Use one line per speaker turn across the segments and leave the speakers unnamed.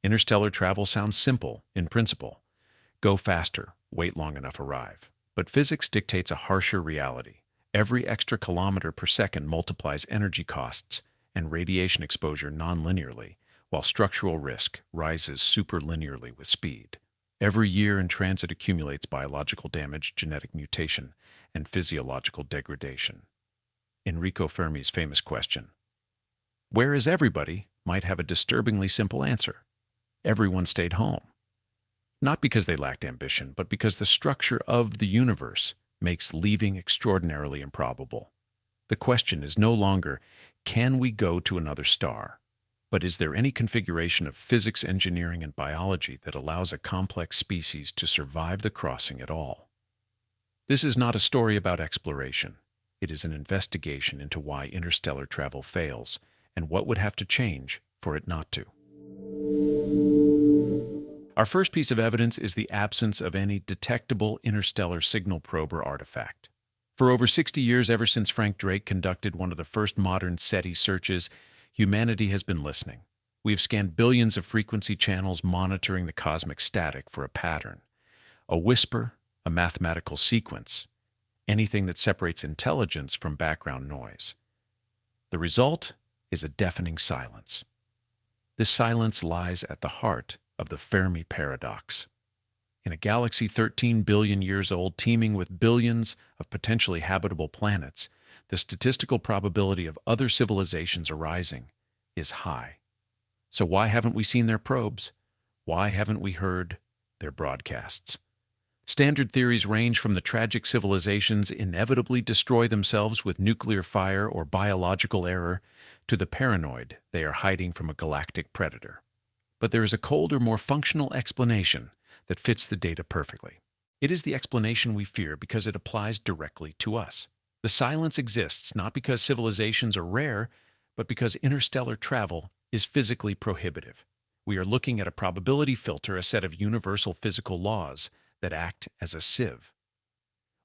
Interstellar travel sounds simple, in principle. Go faster, wait long enough, arrive. But physics dictates a harsher reality. Every extra kilometer per second multiplies energy costs and radiation exposure nonlinearly, while structural risk rises superlinearly with speed. Every year in transit accumulates biological damage, genetic mutation, and physiological degradation. Enrico Fermi's famous question, "Where is everybody?" might have a disturbingly simple answer. Everyone stayed home. Not because they lacked ambition, but because the structure of the universe makes leaving extraordinarily improbable. The question is no longer, can we go to another star? But is there any configuration of physics, engineering, and biology that allows a complex species to survive the crossing at all? This is not a story about exploration. It is an investigation into why interstellar travel fails and what would have to change for it not to. Our first piece of evidence is the absence of any detectable interstellar signal probe or artifact. For over 60 years, ever since Frank Drake conducted one of the first modern SETI searches, humanity has been listening. We have scanned billions of frequency channels monitoring the cosmic static for a pattern, a whisper, a mathematical sequence, anything that separates intelligence from background noise. The result is a deafening silence. This silence lies at the heart of the Fermi Paradox. In a galaxy 13 billion years old, teeming with billions of potentially habitable planets, the statistical probability of other civilizations arising is high. So why haven't we seen their probes? Why haven't we heard their broadcasts? Standard theories range from the tragic civilizations inevitably destroy themselves with nuclear fire or biological error to the paranoid they are hiding from a galactic predator. But there is a colder, more functional explanation that fits the data perfectly. It is the explanation we fear because it applies directly to us. The silence exists not because civilizations are rare, but because interstellar travel is physically prohibitive. We are looking at a probability filter, a set of universal physical laws that act as a sieve.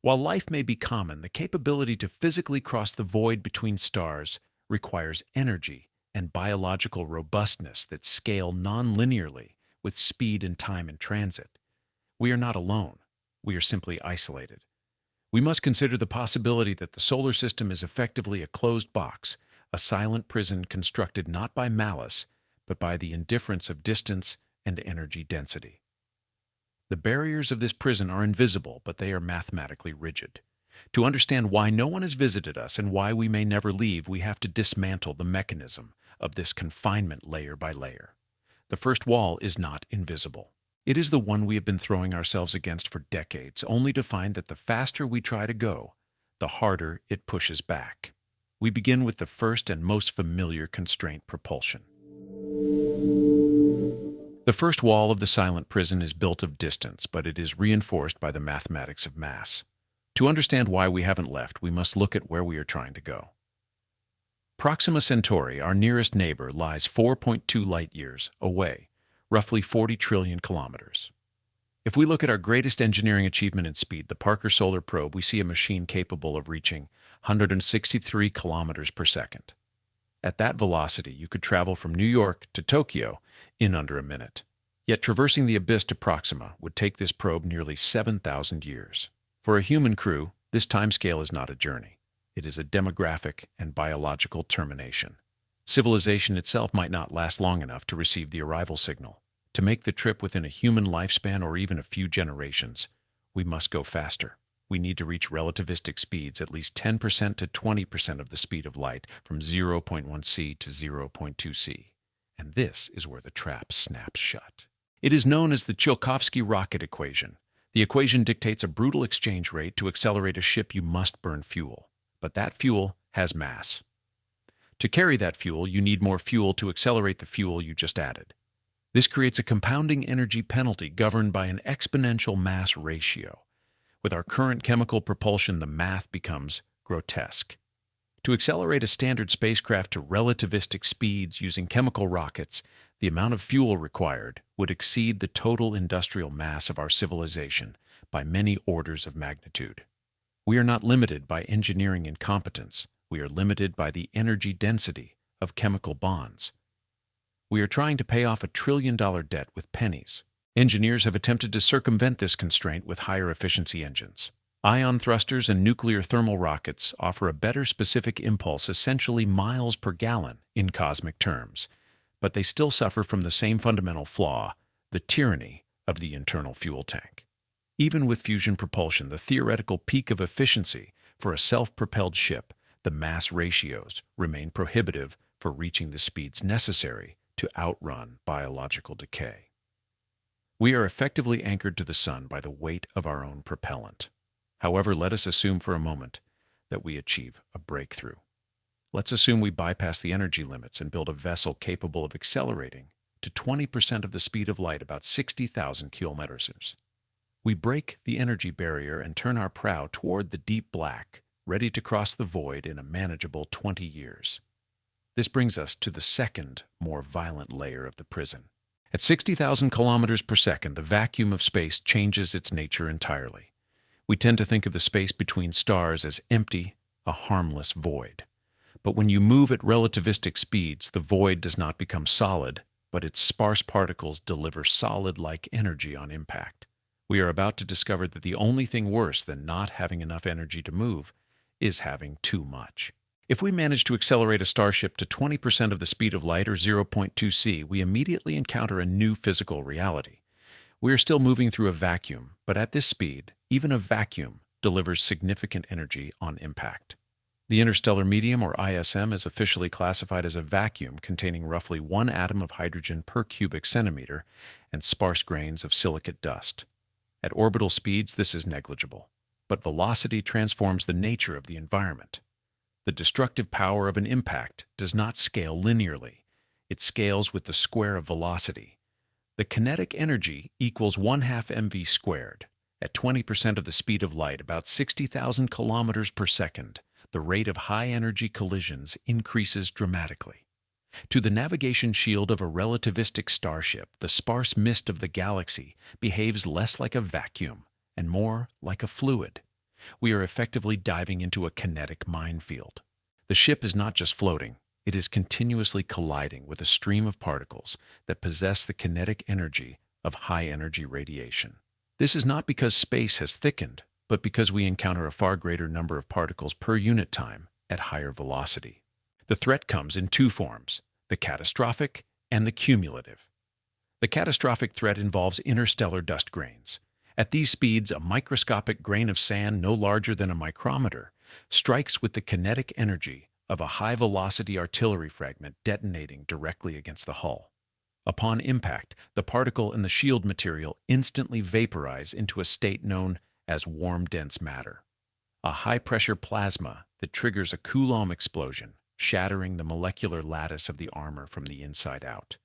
While life may be common, the capability to physically cross the void between stars requires energy and biological robustness that scale non-linearly with speed and time in transit. We are not alone. We are simply isolated. We must consider the possibility that the solar system is effectively a closed box, a silent prison constructed not by malice, but by the indifference of distance and energy density. The barriers of this prison are invisible, but they are mathematically rigid. To understand why no one has visited us and why we may never leave, we have to dismantle the mechanism of this confinement layer by layer. The first wall is not invisible. It is the one we have been throwing ourselves against for decades, only to find that the faster we try to go, the harder it pushes back. We begin with the first and most familiar constraint: propulsion. The first wall of the silent prison is built of distance, but it is reinforced by the mathematics of mass. To understand why we haven't left, we must look at where we are trying to go. Proxima Centauri, our nearest neighbor, lies 4.2 light-years away, roughly 40 trillion kilometers. If we look at our greatest engineering achievement in speed, the Parker Solar Probe, we see a machine capable of reaching 163 kilometers per second. At that velocity, you could travel from New York to Tokyo in under a minute. Yet traversing the abyss to Proxima would take this probe nearly 7,000 years. For a human crew, this timescale is not a journey. It is a demographic and biological termination. Civilization itself might not last long enough to receive the arrival signal. To make the trip within a human lifespan or even a few generations, we must go faster. We need to reach relativistic speeds, at least 10% to 20% of the speed of light, from 0.1 c to 0.2 c. And this is where the trap snaps shut. It is known as the Tsiolkovsky rocket equation. The equation dictates a brutal exchange rate. To accelerate a ship, you must burn fuel. But that fuel has mass. To carry that fuel, you need more fuel to accelerate the fuel you just added. This creates a compounding energy penalty governed by an exponential mass ratio. With our current chemical propulsion, the math becomes grotesque. To accelerate a standard spacecraft to relativistic speeds using chemical rockets, the amount of fuel required would exceed the total industrial mass of our civilization by many orders of magnitude. We are not limited by engineering incompetence. We are limited by the energy density of chemical bonds. We are trying to pay off a trillion-dollar debt with pennies. Engineers have attempted to circumvent this constraint with higher efficiency engines. Ion thrusters and nuclear thermal rockets offer a better specific impulse, essentially miles per gallon in cosmic terms, but they still suffer from the same fundamental flaw, the tyranny of the internal fuel tank. Even with fusion propulsion, the theoretical peak of efficiency for a self-propelled ship, the mass ratios remain prohibitive for reaching the speeds necessary to outrun biological decay. We are effectively anchored to the sun by the weight of our own propellant. However, let us assume for a moment that we achieve a breakthrough. Let's assume we bypass the energy limits and build a vessel capable of accelerating to 20% of the speed of light, about 60,000 kilometers. We break the energy barrier and turn our prow toward the deep black, ready to cross the void in a manageable 20 years. This brings us to the second, more violent layer of the prison. At 60,000 kilometers per second, the vacuum of space changes its nature entirely. We tend to think of the space between stars as empty, a harmless void. But when you move at relativistic speeds, the void does not become solid, but its sparse particles deliver solid-like energy on impact. We are about to discover that the only thing worse than not having enough energy to move is having too much. If we manage to accelerate a starship to 20% of the speed of light, or 0.2 c, we immediately encounter a new physical reality. We are still moving through a vacuum, but at this speed, even a vacuum delivers significant energy on impact. The interstellar medium, or ISM, is officially classified as a vacuum containing roughly 1 atom of hydrogen per cubic centimeter and sparse grains of silicate dust. At orbital speeds, this is negligible, but velocity transforms the nature of the environment. The destructive power of an impact does not scale linearly. It scales with the square of velocity. The kinetic energy equals 1/2 mv squared. At 20% of the speed of light, about 60,000 kilometers per second, the rate of high-energy collisions increases dramatically. To the navigation shield of a relativistic starship, the sparse mist of the galaxy behaves less like a vacuum and more like a fluid. We are effectively diving into a kinetic minefield. The ship is not just floating, it is continuously colliding with a stream of particles that possess the kinetic energy of high-energy radiation. This is not because space has thickened, but because we encounter a far greater number of particles per unit time at higher velocity. The threat comes in two forms: the catastrophic and the cumulative. The catastrophic threat involves interstellar dust grains. At these speeds, a microscopic grain of sand no larger than a micrometer strikes with the kinetic energy of a high-velocity artillery fragment detonating directly against the hull. Upon impact, the particle and the shield material instantly vaporize into a state known as warm dense matter, a high-pressure plasma that triggers a Coulomb explosion, shattering the molecular lattice of the armor from the inside out.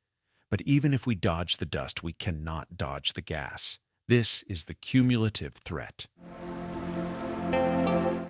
But even if we dodge the dust, we cannot dodge the gas. This is the cumulative threat.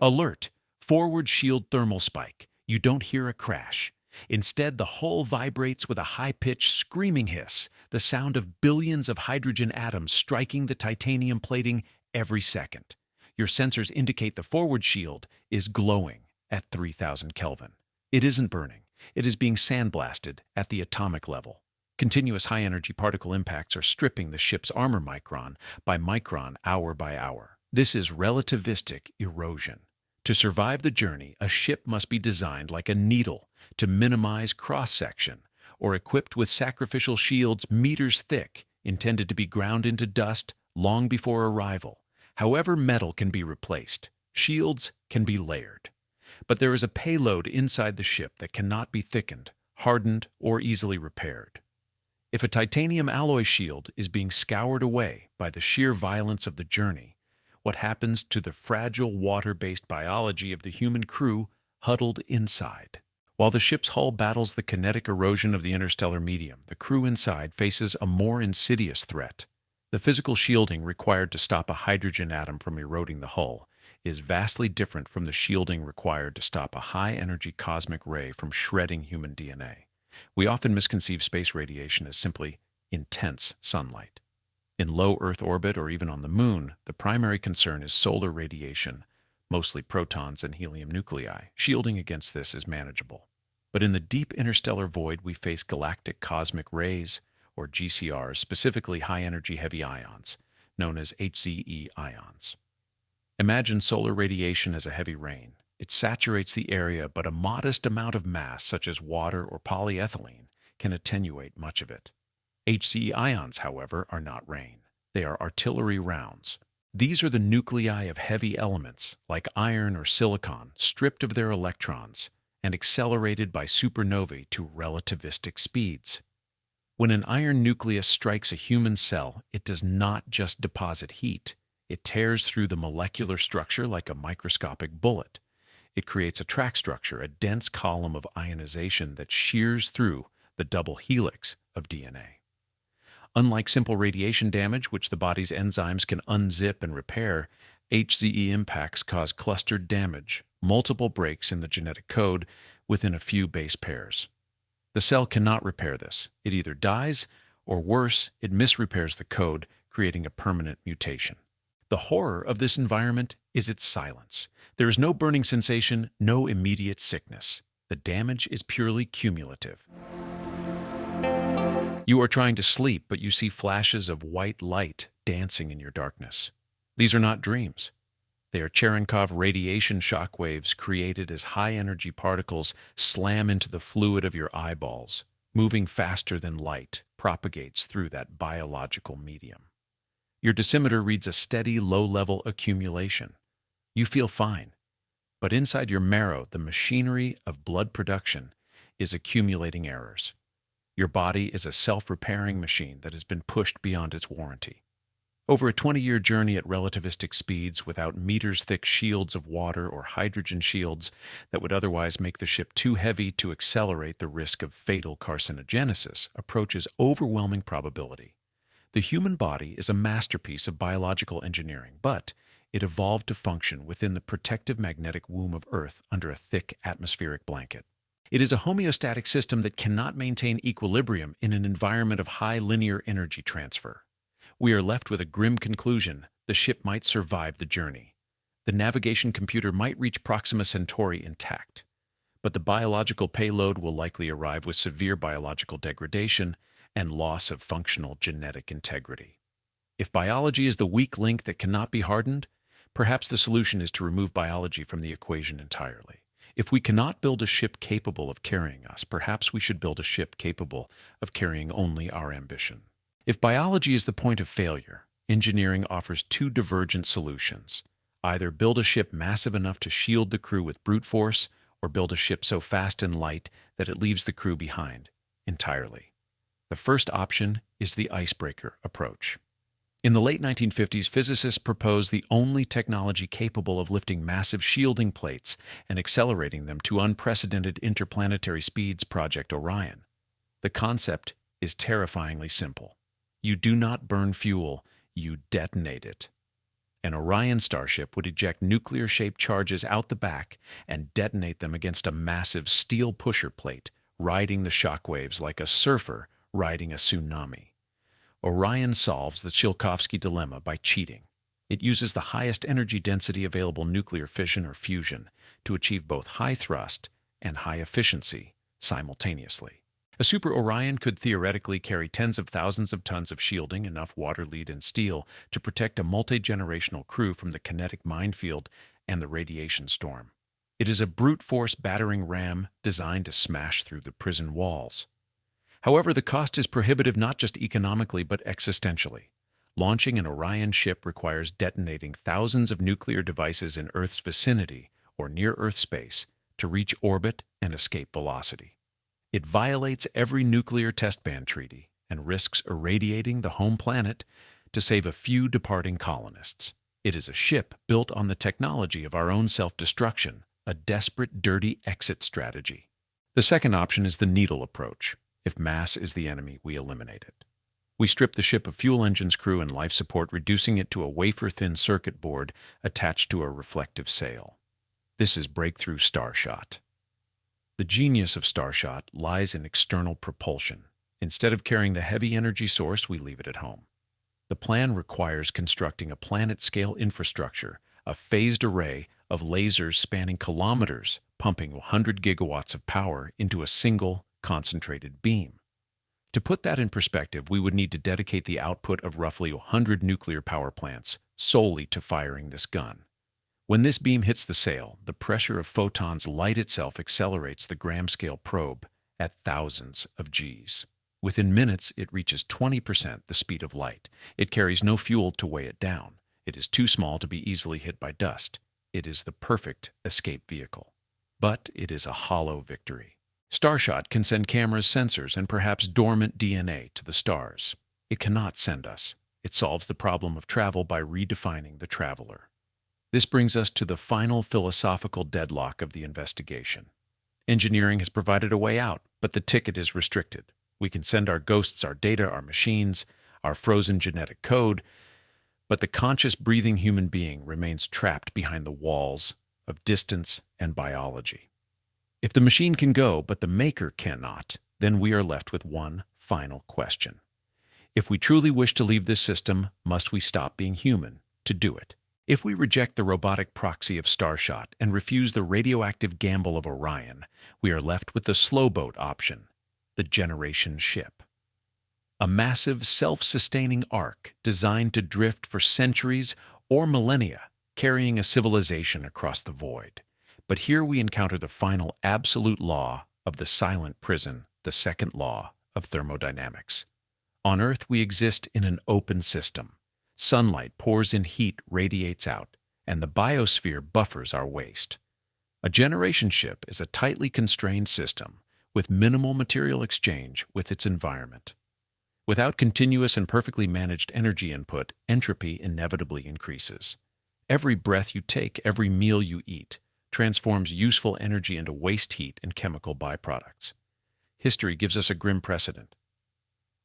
Alert! Forward shield thermal spike. You don't hear a crash. Instead, the hull vibrates with a high-pitched screaming hiss, the sound of billions of hydrogen atoms striking the titanium plating every second. Your sensors indicate the forward shield is glowing at 3000 Kelvin. It isn't burning. It is being sandblasted at the atomic level. Continuous high-energy particle impacts are stripping the ship's armor micron by micron, hour by hour. This is relativistic erosion. To survive the journey, a ship must be designed like a needle to minimize cross-section, or equipped with sacrificial shields meters thick, intended to be ground into dust long before arrival. However, metal can be replaced. Shields can be layered. But there is a payload inside the ship that cannot be thickened, hardened, or easily repaired. If a titanium alloy shield is being scoured away by the sheer violence of the journey, what happens to the fragile water-based biology of the human crew huddled inside? While the ship's hull battles the kinetic erosion of the interstellar medium, the crew inside faces a more insidious threat. The physical shielding required to stop a hydrogen atom from eroding the hull is vastly different from the shielding required to stop a high-energy cosmic ray from shredding human DNA. We often misconceive space radiation as simply intense sunlight. In low Earth orbit or even on the Moon, the primary concern is solar radiation, mostly protons and helium nuclei. Shielding against this is manageable. But in the deep interstellar void, we face galactic cosmic rays, or GCRs, specifically high-energy heavy ions, known as HZE ions. Imagine solar radiation as a heavy rain. It saturates the area, but a modest amount of mass, such as water or polyethylene, can attenuate much of it. HCE ions, however, are not rain. They are artillery rounds. These are the nuclei of heavy elements, like iron or silicon, stripped of their electrons and accelerated by supernovae to relativistic speeds. When an iron nucleus strikes a human cell, it does not just deposit heat. It tears through the molecular structure like a microscopic bullet. It creates a track structure, a dense column of ionization that shears through the double helix of DNA. Unlike simple radiation damage, which the body's enzymes can unzip and repair, HZE impacts cause clustered damage, multiple breaks in the genetic code within a few base pairs. The cell cannot repair this. It either dies, or worse, it misrepairs the code, creating a permanent mutation. The horror of this environment is its silence. There is no burning sensation, no immediate sickness. The damage is purely cumulative. You are trying to sleep, but you see flashes of white light dancing in your darkness. These are not dreams. They are Cherenkov radiation shock waves created as high-energy particles slam into the fluid of your eyeballs, moving faster than light propagates through that biological medium. Your dosimeter reads a steady, low-level accumulation. You feel fine, but inside your marrow, the machinery of blood production is accumulating errors. Your body is a self-repairing machine that has been pushed beyond its warranty. Over a 20-year journey at relativistic speeds without meters-thick shields of water or hydrogen shields that would otherwise make the ship too heavy to accelerate the risk of fatal carcinogenesis approaches overwhelming probability. The human body is a masterpiece of biological engineering, but it evolved to function within the protective magnetic womb of Earth under a thick atmospheric blanket. It is a homeostatic system that cannot maintain equilibrium in an environment of high linear energy transfer. We are left with a grim conclusion: the ship might survive the journey. The navigation computer might reach Proxima Centauri intact, but the biological payload will likely arrive with severe biological degradation and loss of functional genetic integrity. If biology is the weak link that cannot be hardened, perhaps the solution is to remove biology from the equation entirely. If we cannot build a ship capable of carrying us, perhaps we should build a ship capable of carrying only our ambition. If biology is the point of failure, engineering offers two divergent solutions. Either build a ship massive enough to shield the crew with brute force, or build a ship so fast and light that it leaves the crew behind entirely. The first option is the icebreaker approach. In the late 1950s, physicists proposed the only technology capable of lifting massive shielding plates and accelerating them to unprecedented interplanetary speeds, Project Orion. The concept is terrifyingly simple. You do not burn fuel, you detonate it. An Orion starship would eject nuclear-shaped charges out the back and detonate them against a massive steel pusher plate, riding the shockwaves like a surfer riding a tsunami. Orion solves the Tsiolkovsky dilemma by cheating. It uses the highest energy density available nuclear fission or fusion to achieve both high thrust and high efficiency simultaneously. A Super Orion could theoretically carry tens of thousands of tons of shielding, enough water, lead, and steel to protect a multi-generational crew from the kinetic minefield and the radiation storm. It is a brute force battering ram designed to smash through the prison walls. However, the cost is prohibitive not just economically but existentially. Launching an Orion ship requires detonating thousands of nuclear devices in Earth's vicinity or near Earth space to reach orbit and escape velocity. It violates every nuclear test ban treaty and risks irradiating the home planet to save a few departing colonists. It is a ship built on the technology of our own self-destruction, a desperate, dirty exit strategy. The second option is the needle approach. If mass is the enemy, we eliminate it. We strip the ship of fuel engines, crew, and life support, reducing it to a wafer-thin circuit board attached to a reflective sail. This is breakthrough Starshot. The genius of Starshot lies in external propulsion. Instead of carrying the heavy energy source, we leave it at home. The plan requires constructing a planet-scale infrastructure, a phased array of lasers spanning kilometers pumping 100 gigawatts of power into a single concentrated beam. To put that in perspective, we would need to dedicate the output of roughly 100 nuclear power plants solely to firing this gun. When this beam hits the sail, the pressure of photons light itself accelerates the gram-scale probe at thousands of Gs. Within minutes, it reaches 20% the speed of light. It carries no fuel to weigh it down. It is too small to be easily hit by dust. It is the perfect escape vehicle. But it is a hollow victory. Starshot can send cameras, sensors, and perhaps dormant DNA to the stars. It cannot send us. It solves the problem of travel by redefining the traveler. This brings us to the final philosophical deadlock of the investigation. Engineering has provided a way out, but the ticket is restricted. We can send our ghosts, our data, our machines, our frozen genetic code, but the conscious, breathing human being remains trapped behind the walls of distance and biology. If the machine can go, but the maker cannot, then we are left with one final question. If we truly wish to leave this system, must we stop being human to do it? If we reject the robotic proxy of Starshot and refuse the radioactive gamble of Orion, we are left with the slow boat option, the generation ship. A massive, self-sustaining ark designed to drift for centuries or millennia, carrying a civilization across the void. But here we encounter the final absolute law of the silent prison, the second law of thermodynamics. On Earth, we exist in an open system. Sunlight pours in, heat radiates out, and the biosphere buffers our waste. A generation ship is a tightly constrained system with minimal material exchange with its environment. Without continuous and perfectly managed energy input, entropy inevitably increases. Every breath you take, every meal you eat, transforms useful energy into waste heat and chemical byproducts. History gives us a grim precedent.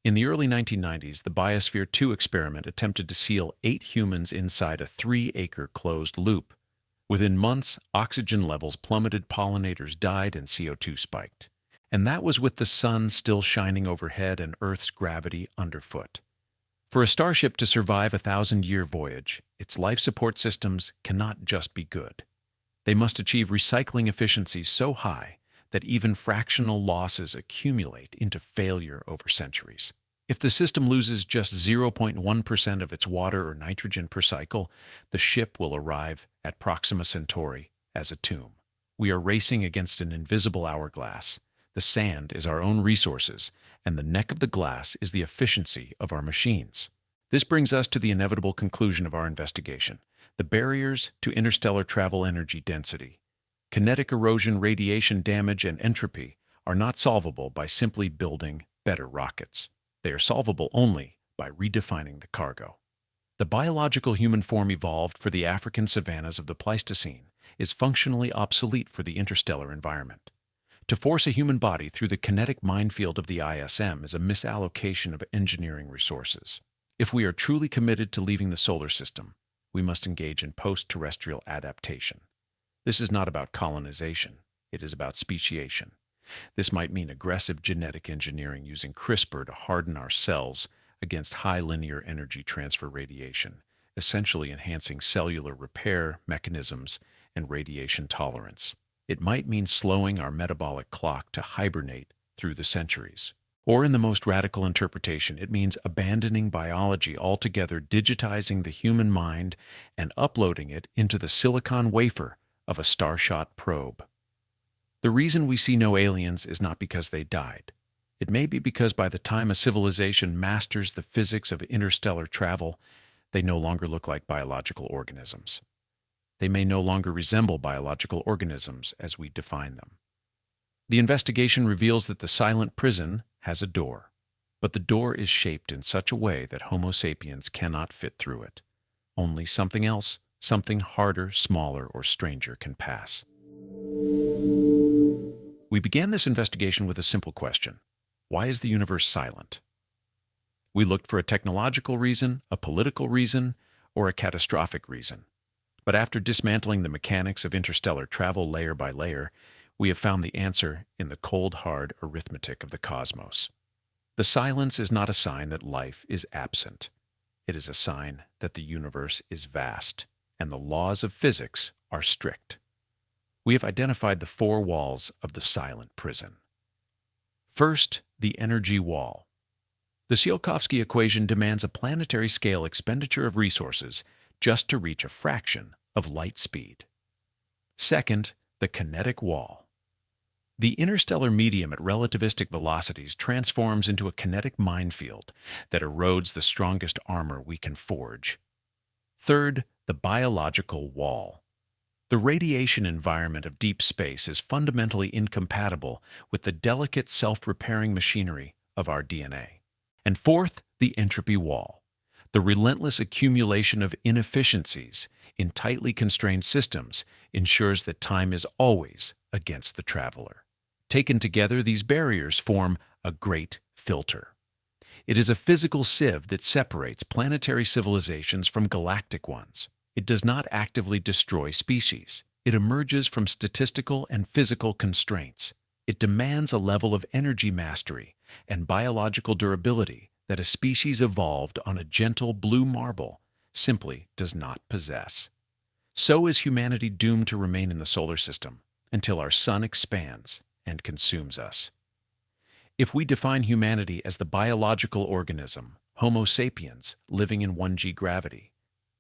In the early 1990s, the Biosphere 2 experiment attempted to seal 8 humans inside a 3-acre closed loop. Within months, oxygen levels plummeted, pollinators died, and CO2 spiked. And that was with the sun still shining overhead and Earth's gravity underfoot. For a starship to survive a 1,000-year voyage, its life support systems cannot just be good. They must achieve recycling efficiencies so high that even fractional losses accumulate into failure over centuries. If the system loses just 0.1% of its water or nitrogen per cycle, the ship will arrive at Proxima Centauri as a tomb. We are racing against an invisible hourglass. The sand is our own resources, and the neck of the glass is the efficiency of our machines. This brings us to the inevitable conclusion of our investigation: the barriers to interstellar travel, energy density, kinetic erosion, radiation damage, and entropy are not solvable by simply building better rockets. They are solvable only by redefining the cargo. The biological human form evolved for the African savannas of the Pleistocene is functionally obsolete for the interstellar environment. To force a human body through the kinetic minefield of the ISM is a misallocation of engineering resources. If we are truly committed to leaving the solar system, we must engage in post-terrestrial adaptation. This is not about colonization. It is about speciation. This might mean aggressive genetic engineering using CRISPR to harden our cells against high linear energy transfer radiation, essentially enhancing cellular repair mechanisms and radiation tolerance. It might mean slowing our metabolic clock to hibernate through the centuries. Or in the most radical interpretation, it means abandoning biology altogether, digitizing the human mind, and uploading it into the silicon wafer of a Starshot probe. The reason we see no aliens is not because they died. It may be because by the time a civilization masters the physics of interstellar travel, they no longer look like biological organisms. They may no longer resemble biological organisms as we define them. The investigation reveals that the silent prison has a door, but the door is shaped in such a way that Homo sapiens cannot fit through it. Only something else, something harder, smaller, or stranger can pass. We began this investigation with a simple question: why is the universe silent? We looked for a technological reason, a political reason, or a catastrophic reason. But after dismantling the mechanics of interstellar travel layer by layer, we have found the answer in the cold, hard arithmetic of the cosmos. The silence is not a sign that life is absent. It is a sign that the universe is vast, and the laws of physics are strict. We have identified the four walls of the silent prison. First, the energy wall. The Tsiolkovsky equation demands a planetary-scale expenditure of resources just to reach a fraction of light speed. Second, the kinetic wall. The interstellar medium at relativistic velocities transforms into a kinetic minefield that erodes the strongest armor we can forge. Third, the biological wall. The radiation environment of deep space is fundamentally incompatible with the delicate self-repairing machinery of our DNA. And fourth, the entropy wall. The relentless accumulation of inefficiencies in tightly constrained systems ensures that time is always against the traveler. Taken together, these barriers form a great filter. It is a physical sieve that separates planetary civilizations from galactic ones. It does not actively destroy species. It emerges from statistical and physical constraints. It demands a level of energy mastery and biological durability that a species evolved on a gentle blue marble simply does not possess. So is humanity doomed to remain in the solar system until our sun expands and consumes us. If we define humanity as the biological organism, Homo sapiens, living in 1G gravity,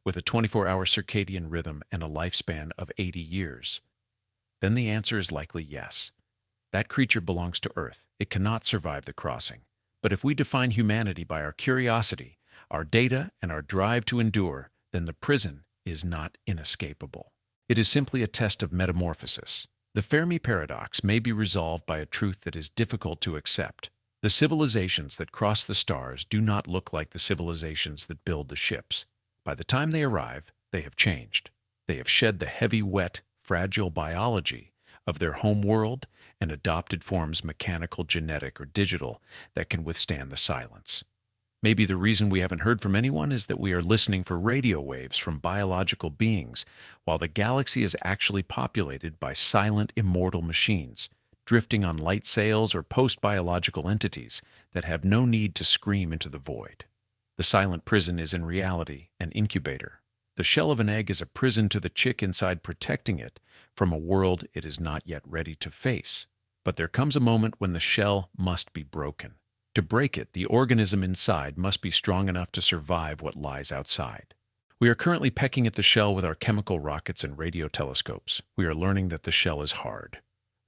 with a 24-hour circadian rhythm and a lifespan of 80 years, then the answer is likely yes. That creature belongs to Earth. It cannot survive the crossing. But if we define humanity by our curiosity, our data, and our drive to endure, then the prison is not inescapable. It is simply a test of metamorphosis. The Fermi Paradox may be resolved by a truth that is difficult to accept. The civilizations that cross the stars do not look like the civilizations that build the ships. By the time they arrive, they have changed. They have shed the heavy, wet, fragile biology of their home world and adopted forms mechanical, genetic, or digital that can withstand the silence. Maybe the reason we haven't heard from anyone is that we are listening for radio waves from biological beings, while the galaxy is actually populated by silent, immortal machines, drifting on light sails or post-biological entities that have no need to scream into the void. The silent prison is in reality an incubator. The shell of an egg is a prison to the chick inside, protecting it from a world it is not yet ready to face. But there comes a moment when the shell must be broken. To break it, the organism inside must be strong enough to survive what lies outside. We are currently pecking at the shell with our chemical rockets and radio telescopes. We are learning that the shell is hard.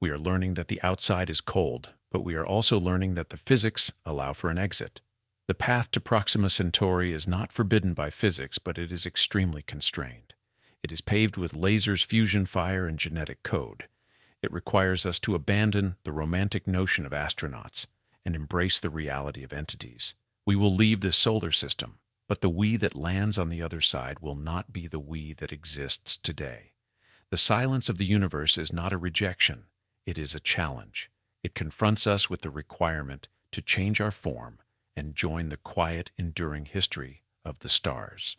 We are learning that the outside is cold, but we are also learning that the physics allow for an exit. The path to Proxima Centauri is not forbidden by physics, but it is extremely constrained. It is paved with lasers, fusion fire, and genetic code. It requires us to abandon the romantic notion of astronauts and embrace the reality of entities. We will leave this solar system, but the we that lands on the other side will not be the we that exists today. The silence of the universe is not a rejection, it is a challenge. It confronts us with the requirement to change our form and join the quiet, enduring history of the stars.